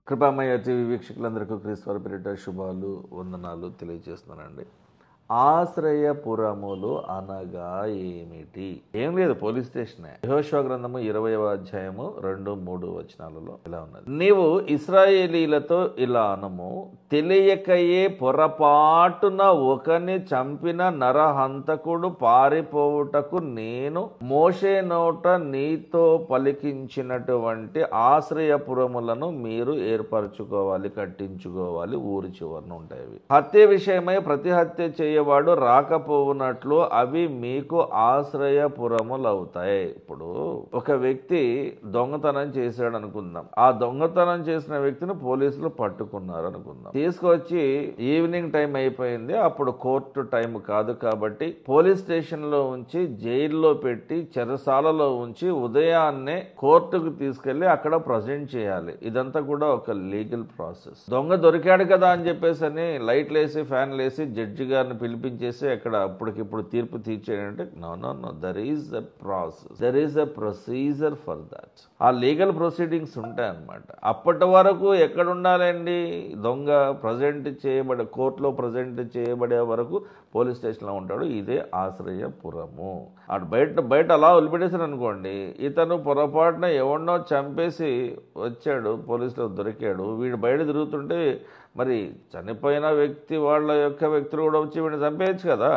కృపామయ TV వీక్షకులందరికీ క్రీస్తు పేరిట శుభాలు వందనాలు తెలియజేస్తున్నానండి. ఆశ్రయపురములు అనగా ఏమిటి? ఏం లేదు, పోలీస్ స్టేషనే. యెహోషువ గ్రంథము 20వ అధ్యాయము 2-3 వచనాలలో ఇలా ఉన్నది. నీవు ఇశ్రాయేలీలతో ఇలా అనము, తెలియకయే పొరపాటున ఒకని చంపిన నరహంతకుడు పారిపోవుటకు నేను మోషే నోట నీతో పలికించినటువంటి ఆశ్రయపురములను మీరు ఏర్పరచుకోవాలి, కట్టించుకోవాలి. ఊరి చివరన ఉంటాయి. హత్య విషయమై ప్రతి హత్య చేయవాడు రాకపోవునట్లు అవి మీకు ఆశ్రయపురములు అవుతాయి. ఇప్పుడు ఒక వ్యక్తి దొంగతనం చేశాడు అనుకుందాం. ఆ దొంగతనం చేసిన వ్యక్తిని పోలీసులు పట్టుకున్నారు అనుకుందాం. తీసుకొచ్చి ఈవినింగ్ టైం అయిపోయింది, అప్పుడు కోర్టు టైం కాదు కాబట్టి పోలీస్ స్టేషన్ లో ఉంచి జైల్లో పెట్టి చెరసాలలో ఉంచి ఉదయాన్నే కోర్టుకు తీసుకెళ్లి అక్కడ ప్రజెంట్ చేయాలి. ఇదంతా కూడా ఒక లీగల్ ప్రాసెస్. దొంగ దొరికాడు కదా అని చెప్పేసి అని లైట్లు వేసి ఫ్యాన్లు వేసి జడ్జి గారిని పిలిపించేసి అక్కడ అప్పటికిప్పుడు తీర్పు తీర్చేయంటే no, there is a process, there is a procedure for that. ఆ లీగల్ ప్రొసీడింగ్స్ ఉంటాయి అన్నమాట. అప్పటి వరకు ఎక్కడ ఉండాలండి? దొంగ ప్రజెంట్ చేయబడే కోర్టులో ప్రజెంట్ చేయబడే వరకు పోలీస్ స్టేషన్లో ఉంటాడు. ఇదే ఆశ్రయపురము. అటు బయట అలా వదిలిపెట్టేశారు అనుకోండి, ఇతను పొరపాటున ఎవరినో చంపేసి వచ్చాడు, పోలీసులో దొరికాడు, వీడు బయట తిరుగుతుంటే మరి చనిపోయిన వాళ్ళ వ్యక్తులు కూడా వచ్చి వీడిని చంపేయచ్చు కదా.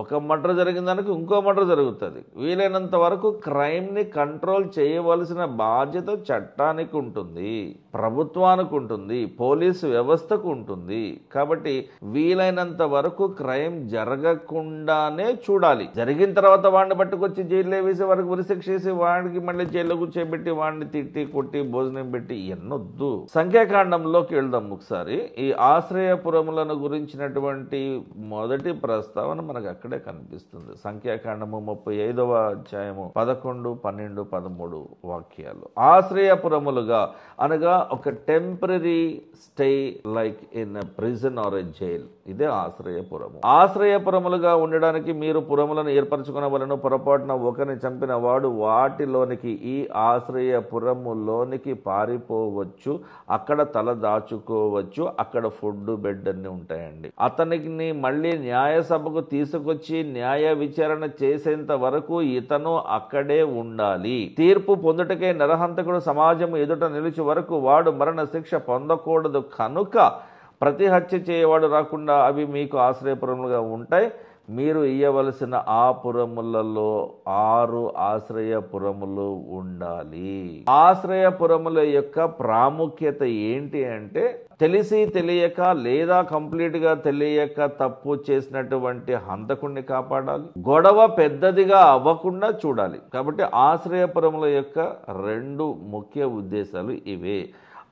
ఒక మర్డర్ జరిగిన దానికి ఇంకో మర్డర్ జరుగుతుంది. వీలైనంత వరకు క్రైమ్ని కంట్రోల్ చేయవలసిన బాధ్యత చట్టానికి ఉంటుంది, ప్రభుత్వానికి ఉంటుంది, పోలీసు వ్యవస్థకు ఉంటుంది. కాబట్టి వీలైనంత వరకు క్రైమ్ జరగకుండానే చూడాలి. జరిగిన తర్వాత వాడిని పట్టుకొచ్చి జైల్లో వేసి వారికి ఉరిశిక్ష చేసి వాడికి మళ్ళీ జైల్లో కూర్చోబెట్టి వాడిని తిట్టి కొట్టి భోజనం పెట్టి ఎన్నొద్దు. సంఖ్యాకాండంలోకి వెళ్దాం ఒకసారి. ఈ ఆశ్రయపురములను గురించినటువంటి మొదటి ప్రస్తావన మనకు అక్కడే కనిపిస్తుంది. సంఖ్యాకాండము 35వ అధ్యాయము 11, 12, 13 వాక్యాలు. ఆశ్రయపురములుగా అనగా ఒక temporary stay like in a prison or a jail. ఇదే ఆశ్రయపురము. ఆశ్రయపురములుగా ఉండడానికి మీరు పురములను ఏర్పరచుకునవలెను. పొరపాటున ఒకరిని చంపిన వాడు వాటిలోనికి, ఈ ఆశ్రయపురములోనికి పారిపోవచ్చు, అక్కడ తల దాచుకోవచ్చు. అక్కడ ఫుడ్ బెడ్ అన్ని ఉంటాయండి. అతనికి మళ్ళీ న్యాయ సభకు తీసుకొచ్చి న్యాయ విచారణ చేసేంత వరకు ఇతను అక్కడే ఉండాలి. తీర్పు పొందుటకే నరహంతకుడు సమాజం ఎదుట నిలిచి వరకు వాడు మరణ శిక్ష పొందకూడదు. కనుక ప్రతి హత్య చేయవాడు రాకుండా అవి మీకు ఆశ్రయపురములుగా ఉంటాయి. మీరు ఇయ్యవలసిన ఆ పురములలో 6 ఆశ్రయపురములు ఉండాలి. ఆశ్రయపురముల యొక్క ప్రాముఖ్యత ఏంటి అంటే, తెలిసి తెలియక లేదా కంప్లీట్ గా తెలియక తప్పు చేసినటువంటి హంతకుణ్ణి కాపాడాలి, గొడవ పెద్దదిగా అవ్వకుండా చూడాలి. కాబట్టి ఆశ్రయపురముల యొక్క 2 ముఖ్య ఉద్దేశాలు ఇవే.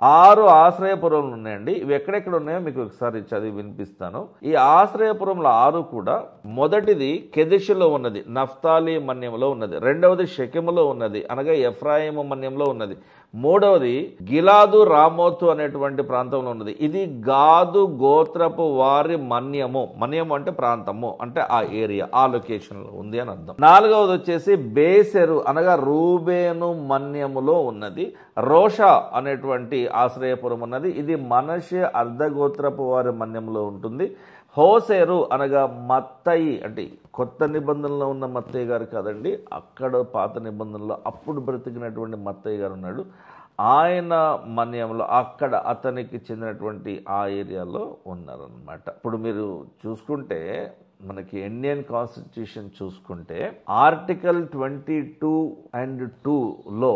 6 ఆశ్రయపురములు ఉన్నాయండి. ఇవి ఎక్కడెక్కడ ఉన్నాయో మీకు ఒకసారి చదివి వినిపిస్తాను. ఈ ఆశ్రయపురములు 6 కూడా, మొదటిది కెదెషులో ఉన్నది, నఫ్తాలి మన్యంలో ఉన్నది. రెండవది షెకెములో ఉన్నది, అనగా ఎఫ్రాయిము మన్యంలో ఉన్నది. మూడవది గిలాదు రామోతు అనేటువంటి ప్రాంతంలో ఉన్నది. ఇది గాదు గోత్రపు వారి మన్యము. మన్యము అంటే ప్రాంతము, అంటే ఆ ఏరియా, ఆ లొకేషన్ లో ఉంది అని అర్థం. నాలుగవది వచ్చేసి బేసెరు అనగా రూబేను మన్యములో ఉన్నది. రోషా అనేటువంటి ఆశ్రయపురం ఉన్నది. ఇది మనషే అర్ధగోత్రపు వారి మన్యంలో ఉంటుంది. హోసేరు అనగా మత్తయి, అంటే కొత్త నిబంధనలో ఉన్న మత్తయ్య గారు కాదండి, అక్కడ పాత నిబంధనలో అప్పుడు బ్రతికినటువంటి మత్తయ్య గారు ఉన్నాడు. ఆయన మన్యంలో అక్కడ అతనికి చెందినటువంటి ఆ ఏరియాలో ఉన్నారనమాట. ఇప్పుడు మీరు చూసుకుంటే మనకి ఇండియన్ కాన్స్టిట్యూషన్ చూసుకుంటే ఆర్టికల్ 22 and 2లో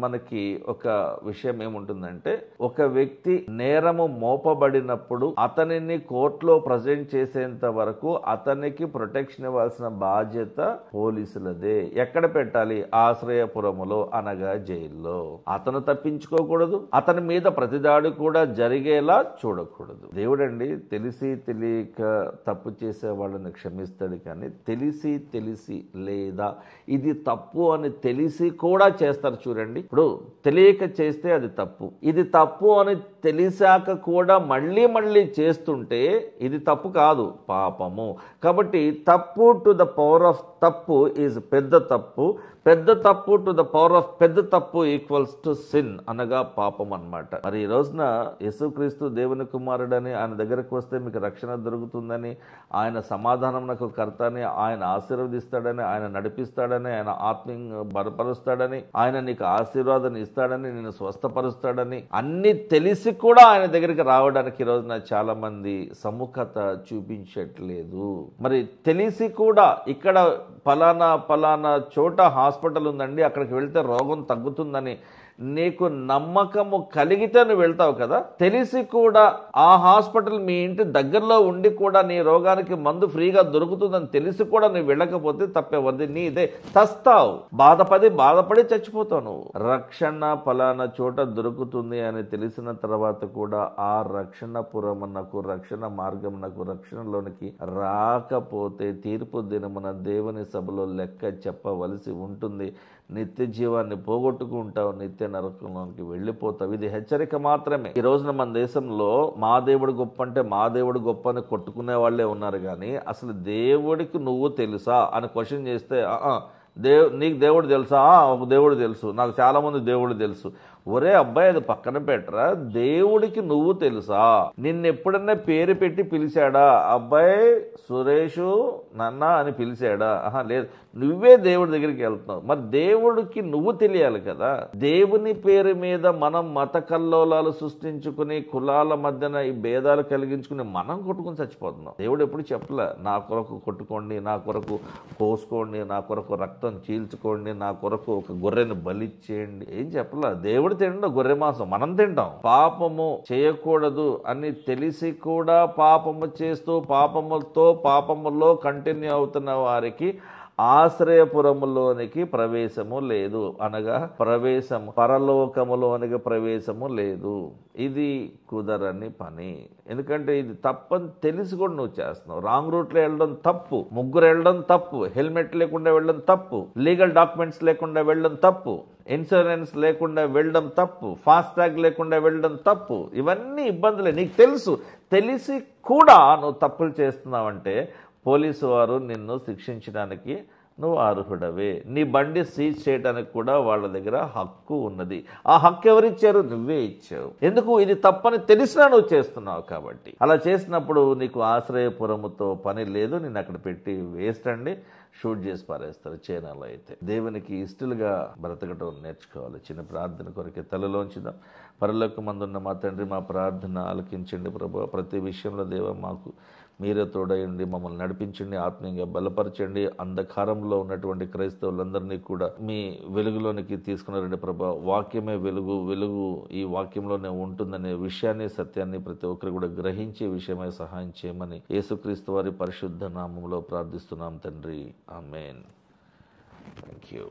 మనకి ఒక విషయం ఏముంటుందంటే, ఒక వ్యక్తి నేరము మోపబడినప్పుడు అతనిని కోర్టులో ప్రజెంట్ చేసేంత వరకు అతనికి ప్రొటెక్షన్ ఇవ్వాల్సిన బాధ్యత పోలీసులదే. ఎక్కడ పెట్టాలి? ఆశ్రయపురములో, అనగా జైల్లో. అతను తప్పించుకోకూడదు, అతని మీద ప్రతిదాడి కూడా జరిగేలా చూడకూడదు. దేవుడండి తెలిసి తెలియక తప్పు చేసే వాళ్ళని వాడిని క్షమిస్తాడు. కానీ తెలిసి లేదా ఇది తప్పు అని తెలిసి కూడా చేస్తారు చూడండి. ఇప్పుడు తెలియక చేస్తే అది తప్పు, ఇది తప్పు అని తెలిసాక కూడా మళ్ళీ చేస్తుంటే ఇది తప్పు కాదు, పాపము. కాబట్టి తప్పు టు ద పవర్ ఆఫ్ తప్పు ఈజ్ పెద్ద తప్పు, పెద్ద తప్పు టు ద పవర్ ఆఫ్ పెద్ద తప్పు ఈక్వల్స్ టు సిన్, అనగా పాపం అన్నమాట. మరి ఈ రోజున యేసుక్రీస్తు దేవుని కుమారుడని, ఆయన దగ్గరకు వస్తే మీకు రక్షణ దొరుకుతుందని, ఆయన సమాధానం నాకు కర్త అని, ఆయన ఆశీర్వదిస్తాడని, ఆయన నడిపిస్తాడని, ఆయన ఆత్మీయంగా బలపరుస్తాడని, ఆయన నీకు ఆశీర్వాదాన్ని ఇస్తాడని, నేను స్వస్థపరుస్తాడని అన్ని తెలిసి కూడా ఆయన దగ్గరికి రావడానికి ఈ రోజున చాలా మంది సముఖత చూపించట్లేదు. మరి తెలిసి కూడా ఇక్కడ పలానా చోట హాస్పిటల్ ఉందండి, అక్కడికి వెళ్తే రోగం తగ్గుతుందని నీకు నమ్మకము కలిగితే నువ్వు వెళ్తావు కదా. తెలిసి కూడా ఆ హాస్పిటల్ మీ ఇంటి దగ్గరలో ఉండి కూడా నీ రోగానికి మందు ఫ్రీగా దొరుకుతుందని తెలిసి కూడా నువ్వు వెళ్ళకపోతే తప్పేవద్ది, నీదే, చస్తావు, బాధపడి చచ్చిపోతావు నువ్వు. రక్షణ పలానా చోట దొరుకుతుంది అని తెలిసిన తర్వాత కూడా ఆ రక్షణపురమునకు, రక్షణ మార్గమునకు, రక్షణలోనికి రాకపోతే తీర్పు దినమున దేవుని సభలో లెక్క చెప్పవలసి ఉంటుంది. నిత్య జీవాన్ని పోగొట్టుకుంటావు, నిత్య నరకంలోకి వెళ్ళిపోతావు. ఇది హెచ్చరిక మాత్రమే. ఈ రోజున మన దేశంలో మా దేవుడు గొప్ప అంటే మా దేవుడు గొప్ప అని కొట్టుకునే వాళ్ళే ఉన్నారు. కానీ అసలు దేవుడికి నువ్వు తెలుసా అని క్వశ్చన్ చేస్తే నీకు దేవుడు తెలుసా? ఒక దేవుడు తెలుసు, నాకు చాలా మంది దేవుడు తెలుసు. ఒరే అబ్బాయి, అది పక్కన పెట్టరా, దేవుడికి నువ్వు తెలుసా? నిన్నెప్పుడన్నా పేరు పెట్టి పిలిచాడా? అబ్బాయి సురేషు నన్న అని పిలిచాడా? లేదు, నువ్వే దేవుడి దగ్గరికి వెళ్తున్నావు. మరి దేవుడికి నువ్వు తెలియాలి కదా. దేవుని పేరు మీద మనం మత కల్లోలాలు సృష్టించుకుని, కులాల మధ్యన ఈ భేదాలు కలిగించుకుని మనం కొట్టుకుని చచ్చిపోతున్నాం. దేవుడు ఎప్పుడు చెప్పలే నా కొరకు కొట్టుకోండి, నా కొరకు కోసుకోండి, నా కొరకు రక్తం చీల్చుకోండి, నా కొరకు ఒక గొర్రెను బలిచ్చేయండి, ఏం చెప్పలే. దేవుడు తింటాం గొర్రె మాంసం, మనం తింటాం. పాపము చేయకూడదు అని తెలిసి కూడా పాపము చేస్తూ పాపములో కంటిన్యూ అవుతున్న వారికి ఆశ్రయపురములోనికి ప్రవేశము లేదు, అనగా పరలోకములోనికి ప్రవేశము లేదు. ఇది కుదరని పని. ఎందుకంటే ఇది తప్పని తెలిసి కూడా నువ్వు చేస్తున్నావు. రాంగ్ రూట్లో వెళ్ళడం తప్పు, ముగ్గురు వెళ్ళడం తప్పు, హెల్మెట్ లేకుండా వెళ్ళడం తప్పు, లీగల్ డాక్యుమెంట్స్ లేకుండా వెళ్ళడం తప్పు, ఇన్సూరెన్స్ లేకుండా వెళ్ళడం తప్పు, ఫాస్ట్ ట్యాగ్ లేకుండా వెళ్ళడం తప్పు. ఇవన్నీ ఇబ్బందులే, నీకు తెలుసు. తెలిసి కూడా నువ్వు తప్పులు చేస్తున్నావంటే పోలీసు వారు నిన్ను శిక్షించడానికి నువ్వు అర్హుడవే. నీ బండి సీజ్ చేయడానికి కూడా వాళ్ళ దగ్గర హక్కు ఉన్నది. ఆ హక్కు ఎవరిచ్చారు? నువ్వే ఇచ్చావు. ఎందుకు? ఇది తప్పని తెలిసినా నువ్వు చేస్తున్నావు కాబట్టి. అలా చేసినప్పుడు నీకు ఆశ్రయపురముతో పని లేదు, నేను అక్కడ పెట్టి వేస్ట్ అండి, షూట్ చేసి పారేస్తారు చైనాలో. అయితే దేవునికి ఇష్టలుగా బ్రతకటం నేర్చుకోవాలి. చిన్న ప్రార్థన కొరకే తలలోంచుదాం. పరలోకమందున్న మా తండ్రి, మా ప్రార్థన ఆలకించండి ప్రభువా. ప్రతి విషయంలో దేవ మాకు మీరే తోడయండి, మమ్మల్ని నడిపించండి, ఆత్మీయంగా బలపరచండి. అంధకారంలో ఉన్నటువంటి క్రైస్తవులందరినీ కూడా మీ వెలుగులోనికి తీసుకున్నారండి ప్రభా. వాక్యమే వెలుగు, వెలుగు ఈ వాక్యంలోనే ఉంటుందనే విషయాన్ని, సత్యాన్ని ప్రతి ఒక్కరు కూడా గ్రహించే విషయమై సహాయం చేయమని యేసుక్రీస్తు వారి పరిశుద్ధ నామములో ప్రార్థిస్తున్నాం తండ్రి. ఆమేన్. Thank you.